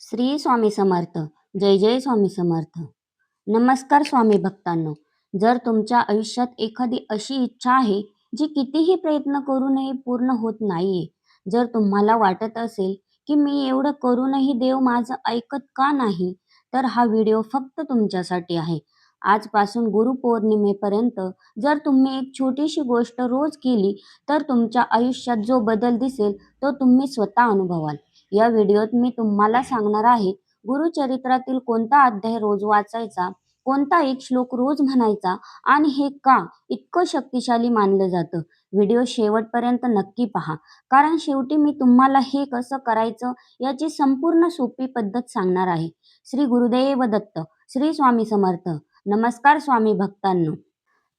श्री स्वामी समर्थ. जय जय स्वामी समर्थ. नमस्कार स्वामी भक्तांनो. जर तुमच्या आयुष्यात एखादी अशी इच्छा आहे जी कितीही प्रयत्न करूनही पूर्ण होत नाहीये, जर तुम्हाला वाटत असेल की मी एवढं करूनही देव माझं ऐकत का नाही, तर हा व्हिडिओ फक्त तुमच्यासाठी आहे. आजपासून गुरुपौर्णिमेपर्यंत जर तुम्ही एक छोटीशी गोष्ट रोज केली, तर तुमच्या आयुष्यात जो बदल दिसेल तो तुम्ही स्वतः अनुभवाल. या व्हिडिओत मी तुम्हाला सांगणार आहे गुरुचरित्रातील कोणता अध्याय रोज वाचायचा, कोणता एक श्लोक रोज म्हणायचा आणि हे का इतकं शक्तिशाली मानलं जातं. व्हिडिओ शेवटपर्यंत नक्की पहा, कारण शेवटी मी तुम्हाला हे कसं करायचं याची संपूर्ण सोपी पद्धत सांगणार आहे. श्री गुरुदेव दत्त. श्री स्वामी समर्थ. नमस्कार स्वामी भक्तांनो.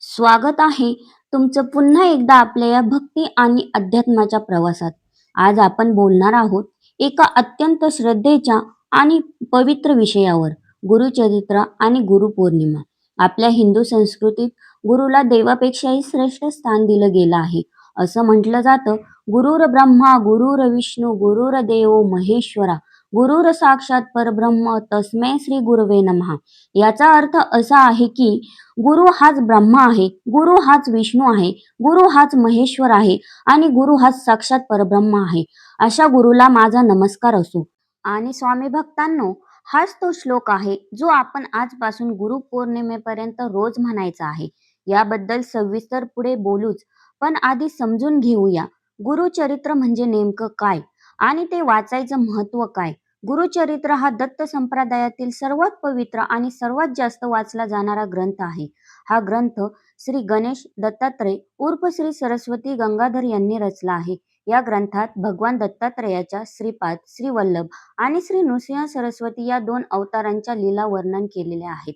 स्वागत आहे तुमचं पुन्हा एकदा आपल्या या भक्ती आणि अध्यात्माच्या प्रवासात. आज आपण बोलणार आहोत एका अत्यंत श्रद्धेच्या आणि पवित्र विषयावर, गुरुचरित्र आणि गुरुपौर्णिमा. आपल्या हिंदू संस्कृतीत गुरुला देवापेक्षाही श्रेष्ठ स्थान दिलं गेलं आहे. असं म्हटलं जातं, गुरुर ब्रह्मा गुरुर विष्णू गुरुर देव महेश्वरा गुरुर साक्षात परब्रह्म तस्मै श्री गुरवे नमः. याचा अर्थ असा आहे की गुरु हाच ब्रह्मा आहे, गुरु हाच विष्णू आहे, गुरु हाच महेश्वर आहे आणि गुरु हाच साक्षात परब्रह्म आहे. अशा गुरुला माझा नमस्कार असो. आणि स्वामी भक्तांनो, हाच तो श्लोक आहे जो आपण आजपासून गुरुपौर्णिमेपर्यंत रोज म्हणायचा आहे. याबद्दल सविस्तर पुढे बोलूच, पण आधी समजून घेऊया गुरुचरित्र म्हणजे नेमकं काय आणि ते वाचायचं महत्त्व काय. गुरुचरित्र हा दत्त संप्रदायातील सर्वात पवित्र आणि सर्वात जास्त वाचला जाणारा ग्रंथ आहे. हा ग्रंथ श्री गणेश दत्तात्रय उर्फ श्री सरस्वती गंगाधर यांनी रचला आहे. या ग्रंथात भगवान दत्तात्रयाच्या श्रीपाद, श्रीवल्लभ आणि श्री नृसिंह सरस्वती या दोन अवतारांच्या लीला वर्णन केलेल्या आहेत.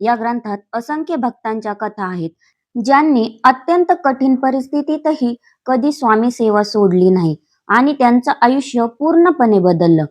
या ग्रंथात असंख्य भक्तांच्या कथा आहेत, ज्यांनी अत्यंत कठीण परिस्थितीतही कधी स्वामी सेवा सोडली नाही आणि त्यांचं आयुष्य पूर्णपणे बदललं.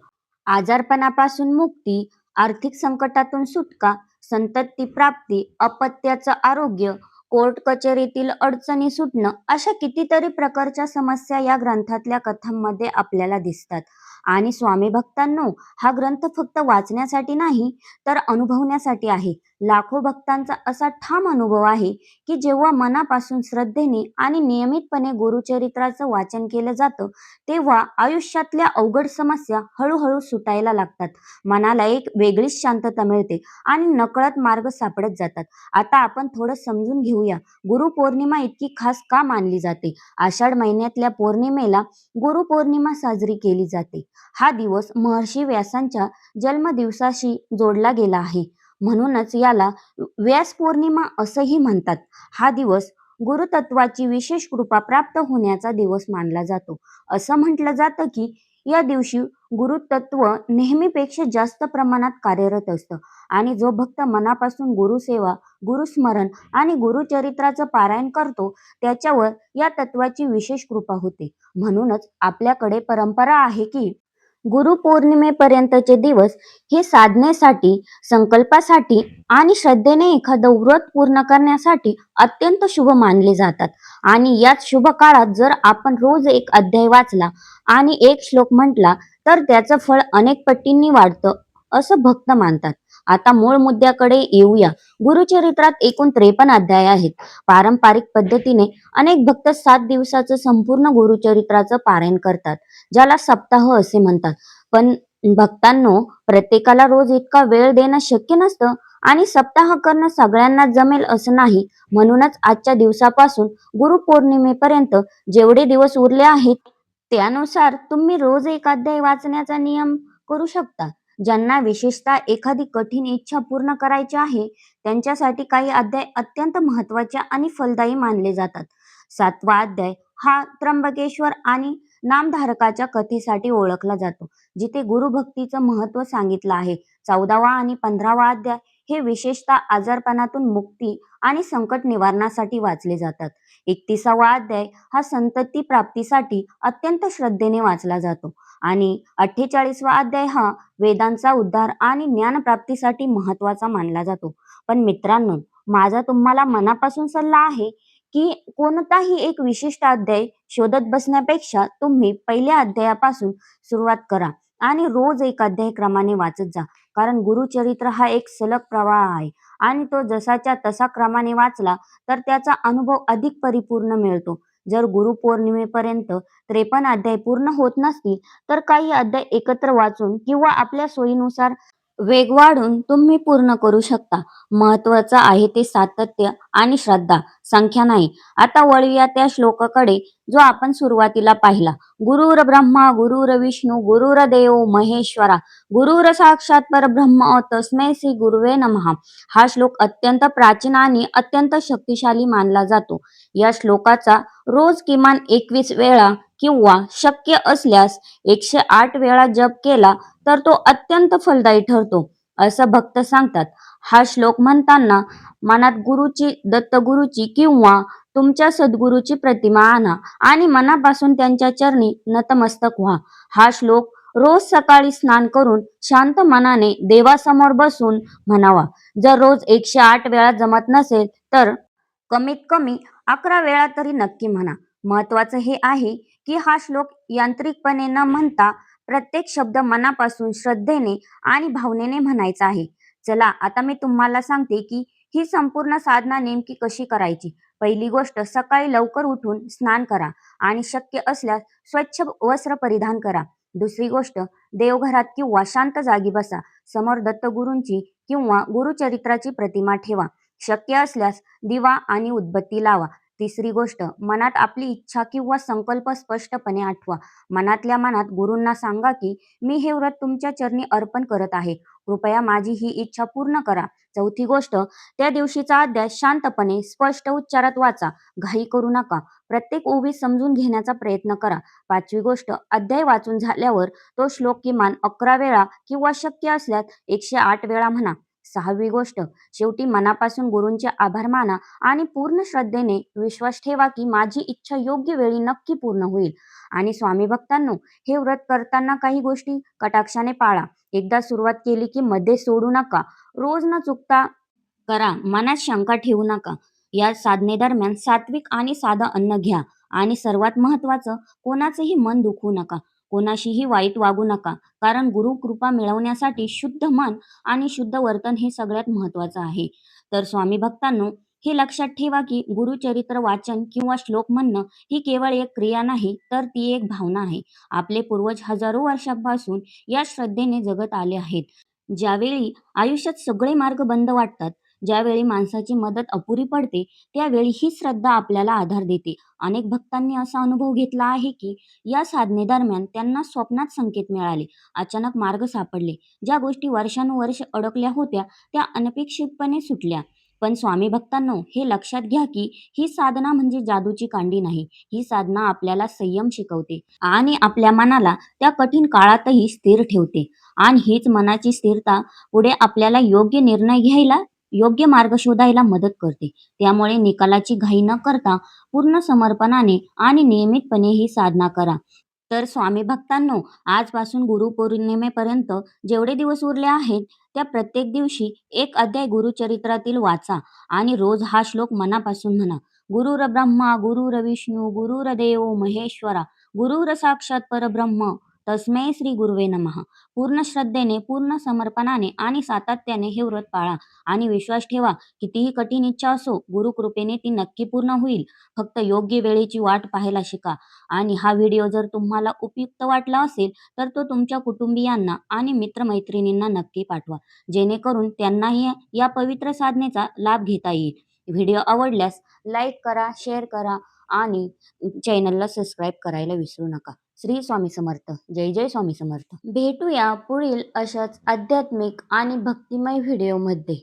आजारपणापासून मुक्ती, आर्थिक संकटातून सुटका, संतती प्राप्ती, अपत्याचं आरोग्य, कोर्ट कचेरीतील अडचणी सुटणं, अशा कितीतरी प्रकारच्या समस्या या ग्रंथातल्या कथांमध्ये आपल्याला दिसतात. आणि स्वामी भक्तांनो, हा ग्रंथ फक्त वाचण्यासाठी नाही तर अनुभवण्यासाठी आहे. लाखो भक्तांचा असा ठाम अनुभव आहे की जेव्हा मनापासून श्रद्धेने आणि नियमितपणे गुरुचरित्राचं वाचन केलं जातं, तेव्हा आयुष्यातल्या अवघड समस्या हळूहळू सुटायला लागतात. मनाला एक वेगळीच शांतता मिळते आणि नकळत मार्ग सापडत जातात. आता आपण थोडं समजून घेऊया गुरुपौर्णिमा इतकी खास का मानली जाते. आषाढ महिन्यातल्या पौर्णिमेला गुरुपौर्णिमा साजरी केली जाते. हा दिवस महर्षी व्यासांच्या जन्मदिवसाशी जोडला गेला आहे, म्हणूनच याला व्यास पौर्णिमा असंही म्हणतात. हा दिवस गुरुतत्वाची विशेष कृपा प्राप्त होण्याचा दिवस मानला जातो. असं म्हटलं जातं की या दिवशी गुरुतत्व नेहमीपेक्षा जास्त प्रमाणात कार्यरत असतं आणि जो भक्त मनापासून गुरुसेवा, गुरुस्मरण आणि गुरुचरित्राचं पारायण करतो, त्याच्यावर या तत्वाची विशेष कृपा होते. म्हणूनच आपल्याकडे परंपरा आहे की गुरुपौर्णिमेपर्यंतचे दिवस हे साधनेसाठी, संकल्पासाठी आणि श्रद्धेने एखादं व्रत पूर्ण करण्यासाठी अत्यंत शुभ मानले जातात. आणि याच शुभ काळात जर आपण रोज एक अध्याय वाचला आणि एक श्लोक म्हटला, तर त्याचं फळ अनेक पटींनी वाढतं असं भक्त मानतात. आता मूळ मुद्द्याकडे येऊया. गुरुचरित्रात एकूण 53 अध्याय आहेत. पारंपरिक पद्धतीने अनेक भक्त 7 दिवसाचं संपूर्ण गुरुचरित्राचं पारायण करतात, ज्याला सप्ताह असे म्हणतात. पण भक्तांनो, प्रत्येकाला रोज इतका वेळ देणं शक्य नसतं आणि सप्ताह करणं सगळ्यांना जमेल असं नाही. म्हणूनच आजच्या दिवसापासून गुरुपौर्णिमेपर्यंत जेवढे दिवस उरले आहेत, त्यानुसार तुम्ही रोज एक अध्याय वाचण्याचा नियम करू शकता. ज्यांना विशेषतः एखादी कठीण इच्छा पूर्ण करायची आहे, त्यांच्यासाठी काही अध्याय अत्यंत महत्त्वाचे आणि फलदायी मानले जातात. 7वा अध्याय हा त्र्यंबकेश्वर आणि नामधारकाच्या कथेसाठी ओळखला जातो, जिथे गुरुभक्तीचं महत्त्व सांगितलं आहे. 14वा आणि 15वा अध्याय हे विशेषतः आजारपणातून मुक्ती आणि संकट निवारणासाठी वाचले जातात. 31वा अध्याय हा संतती प्राप्तीसाठी अत्यंत श्रद्धेने वाचला जातो आणि 48वा अध्याय हा वेदांचा उद्धार आणि ज्ञानप्राप्तीसाठी महत्त्वाचा मानला जातो. पण मित्रांनो, माझा तुम्हाला मनापासून सल्ला आहे की कोणताही एक विशिष्ट अध्याय शोधत बसण्यापेक्षा तुम्ही पहिल्या अध्यायापासून सुरुवात करा. आणि रोज एक अध्याय क्रमाने वाचत जा. कारण गुरुचरित्र हा एक सलग प्रवाह आहे आणि तो जसाच्या तसा क्रमाने वाचला तर त्याचा अनुभव अधिक परिपूर्ण मिळतो. जर गुरुपौर्णिमेपर्यंत 53 अध्याय पूर्ण होत नसतील, तर काही अध्याय एकत्र वाचून किंवा आपल्या सोयीनुसार वेग वाढून तुम्ही पूर्ण करू शकता. महत्वाचं आहे ते सातत्य आणि श्रद्धा, संख्या नाही. आता वळूया त्या श्लोकाकडे जो आपण सुरुवातीला पाहिला. गुरुर ब्रह्मा गुरुर विष्णू गुरुर्देव महेश्वरा गुरुर साक्षात परब्रह्म तस्मै श्री गुरुवे नमः. हा श्लोक अत्यंत प्राचीन आणि अत्यंत शक्तिशाली मानला जातो. या श्लोकाचा रोज किमान 21 वेळा किंवा शक्य असल्यास 108 वेळा जप केला तर तो अत्यंत फलदायी ठरतो, असं भक्त सांगतात. हा श्लोक म्हणताना मनात गुरुची, दत्तगुरूची किंवा तुमच्या सद्गुरूची प्रतिमा आणा आणि मनापासून त्यांच्या चरणी नतमस्तक व्हा. हा श्लोक रोज सकाळी स्नान करून शांत मनाने देवासमोर बसून म्हणावा. जर रोज 108 वेळा जमत नसेल तर कमीत कमी 11 वेळा तरी नक्की म्हणा. महत्वाचं हे आहे की हा श्लोक यांत्रिकपणे न म्हणता प्रत्येक शब्द मनापासून श्रद्धेने आणि भावनेने म्हणायचा आहे. चला आता मी तुम्हाला सांगते की ही संपूर्ण साधना नेमकी कशी करायची. पहिली गोष्ट, सकाळी लवकर उठून स्नान करा आणि शक्य असल्यास स्वच्छ वस्त्र परिधान करा. दुसरी गोष्ट, देवघरात किंवा शांत जागी बसा. समोर दत्तगुरूंची किंवा गुरुचरित्राची प्रतिमा ठेवा. शक्य असल्यास दिवा आणि उदबत्ती लावा. तिसरी गोष्ट, मनात आपली इच्छा किंवा संकल्प स्पष्टपणे आठवा. मनातल्या मनात गुरूंना सांगा की मी हे व्रत तुमच्या चरणी अर्पण करत आहे. कृपया माझी ही इच्छा पूर्ण करा. चौथी गोष्ट, त्या दिवशीचा अध्याय शांतपणे स्पष्ट उच्चारात वाचा. घाई करू नका. प्रत्येक ओवी समजून घेण्याचा प्रयत्न करा. पाचवी गोष्ट, अध्याय वाचून झाल्यावर तो श्लोक किमान 11 वेळा किंवा शक्य असल्यास 108 वेळा म्हणा. सहावी गोष्ट, शेवटी मनापासून गुरूंचे आभार माना आणि पूर्ण श्रद्धेने विश्वास ठेवा की माझी इच्छा योग्य वेळी नक्की पूर्ण होईल. आणि स्वामी भक्तांनो, हे व्रत करताना काही गोष्टी कटाक्षाने पाळा. एकदा सुरुवात केली की मध्ये सोडू नका. रोज न चुकता करा. मनात शंका ठेवू नका. या साधनेदरम्यान सात्विक आणि साधं अन्न घ्या आणि सर्वात महत्त्वाचं, कोणाचेही मन दुखवू नका. कोणाशीही वाईट वागू नका. कारण गुरु कृपा मिळवण्यासाठी शुद्ध मन आणि शुद्ध वर्तन हे सगळ्यात महत्त्वाचं आहे. तर स्वामी भक्तांनो, हे लक्षात ठेवा की गुरुचरित्र वाचन किंवा श्लोक म्हणणं ही केवळ एक क्रिया नाही, तर ती एक भावना आहे. आपले पूर्वज हजारो वर्षांपासून या श्रद्धेने जगत आले आहेत. ज्यावेळी आयुष्यात सगळे मार्ग बंद वाटतात, ज्यावेळी माणसाची मदत अपुरी पडते, त्यावेळी ही श्रद्धा आपल्याला आधार देते. अनेक भक्तांनी असा अनुभव घेतला आहे की या साधनेदरम्यान त्यांना स्वप्नात संकेत मिळाले, अचानक मार्ग सापडले. ज्या गोष्टी वर्षानुवर्षे अडकल्या होत्या त्या अनपेक्षितपणे सुटल्या. पण स्वामी भक्तांनो, हे लक्षात घ्या की ही साधना म्हणजे जादूची कांडी नाही. ही साधना आपल्याला संयम शिकवते आणि आपल्या मनाला त्या कठीण काळातही स्थिर ठेवते. आणि हीच मनाची स्थिरता पुढे आपल्याला योग्य निर्णय घ्यायला, योग्य मार्ग शोधायला मदत करते. त्यामुळे निकालाची घाई न करता पूर्ण समर्पणाने आणि नियमितपणे ही साधना करा. तर स्वामी भक्तांनो, आजपासून गुरुपौर्णिमेपर्यंत जेवढे दिवस उरले आहेत, त्या प्रत्येक दिवशी एक अध्याय गुरुचरित्रातील वाचा आणि रोज हा श्लोक मनापासून म्हणा. गुरुर ब्रह्मा गुरुर विष्णू गुरुर्देव महेश्वरा गुरुर साक्षात परब्रह्म तस्मै श्री गुरुवे नमः. पूर्ण श्रद्धेने, पूर्ण समर्पणाने आणि सातत्याने हे व्रत पाळा आणि विश्वास ठेवा, कितीही कठीण इच्छा असो, गुरुकृपेने ती नक्की पूर्ण होईल. फक्त योग्य वेळेची वाट पाहायला शिका. आणि हा व्हिडिओ जर तुम्हाला उपयुक्त वाटला असेल तर तो तुमच्या कुटुंबियांना आणि मित्रमैत्रिणींना नक्की पाठवा, जेणेकरून त्यांनाही या पवित्र साधनेचा लाभ घेता येईल. व्हिडिओ आवडल्यास लाईक करा, शेअर करा आणि चॅनलला सबस्क्राईब करायला विसरू नका. श्री स्वामी समर्थ. जय जय स्वामी समर्थ. भेटूया पुढील अशाच आध्यात्मिक आणि भक्तिमय व्हिडिओमध्ये.